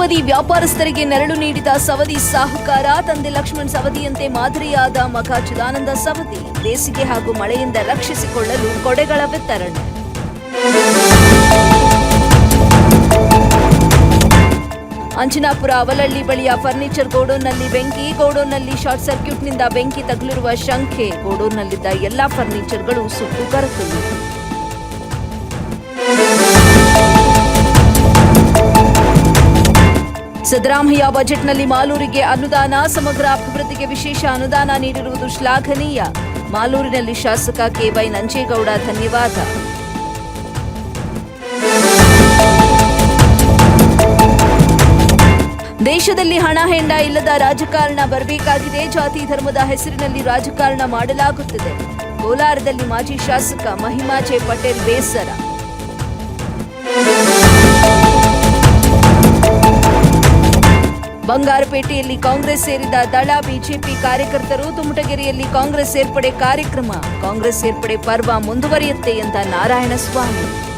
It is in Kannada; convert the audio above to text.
ಬೀದಿಬದಿ ವ್ಯಾಪಾರಸ್ಥರಿಗೆ ನೆರಳು ನೀಡಿದ ಸವದಿ ಸಾಹುಕಾರ. ತಂದೆ ಲಕ್ಷ್ಮಣ್ ಸವದಿಯಂತೆ ಮಾದರಿಯಾದ ಮಗ ಚಿದಾನಂದ ಸವದಿ. ಬೇಸಿಗೆ ಹಾಗೂ ಮಳೆಯಿಂದ ರಕ್ಷಿಸಿಕೊಳ್ಳಲು ಕೊಡೆಗಳ ವಿತರಣೆ. ಅಂಜನಾಪುರ ಅವಲಹಳ್ಳಿ ಬಳಿಯ ಫರ್ನಿಚರ್ ಗೋಡೌನ್ನಲ್ಲಿ ಬೆಂಕಿ. ಗೋಡೌನ್ನಲ್ಲಿ ಶಾರ್ಟ್ ಸರ್ಕ್ಯೂಟ್ನಿಂದ ಬೆಂಕಿ ತಗುಲಿರುವ ಶಂಕೆ. ಗೋಡೌನ್ನಲ್ಲಿದ್ದ ಎಲ್ಲಾ ಫರ್ನಿಚರ್ಗಳು ಸುಟ್ಟು ಕರಕಲು. ಸಿದ್ದರಾಮಯ್ಯ ಬಜೆಟ್ನಲ್ಲಿ ಮಾಲೂರಿಗೆ ಅನುದಾನ. ಸಮಗ್ರ ಅಭಿವೃದ್ಧಿಗೆ ವಿಶೇಷ ಅನುದಾನ ನೀಡಿರುವುದು ಶ್ಲಾಘನೀಯ. ಮಾಲೂರಿನಲ್ಲಿ ಶಾಸಕ ಕೆವೈ ನಂಜೇಗೌಡ ಧನ್ಯವಾದ. ದೇಶದಲ್ಲಿ ಹಣ ಹೆಂಡ ಇಲ್ಲದ ರಾಜಕಾರಣ ಬರಬೇಕಾಗಿದೆ. ಜಾತಿ ಧರ್ಮದ ಹೆಸರಿನಲ್ಲಿ ರಾಜಕಾರಣ ಮಾಡಲಾಗುತ್ತಿದೆ. ಕೋಲಾರದಲ್ಲಿ ಮಾಜಿ ಶಾಸಕ ಮಹಿಮಾಜೆ ಪಟೇಲ್ ಬೇಸರ. ಬಂಗಾರಪೇಟೆಯಲ್ಲಿ ಕಾಂಗ್ರೆಸ್ ಸೇರಿದ ದಳ ಬಿಜೆಪಿ ಕಾರ್ಯಕರ್ತರು. ತುಮಟಗೆರೆಯಲ್ಲಿ ಕಾಂಗ್ರೆಸ್ ಸೇರ್ಪಡೆ ಕಾರ್ಯಕ್ರಮ. ಕಾಂಗ್ರೆಸ್ ಸೇರ್ಪಡೆ ಪರ್ವ ಮುಂದುವರಿಯುತ್ತೆ ಎಂದ ನಾರಾಯಣಸ್ವಾಮಿ.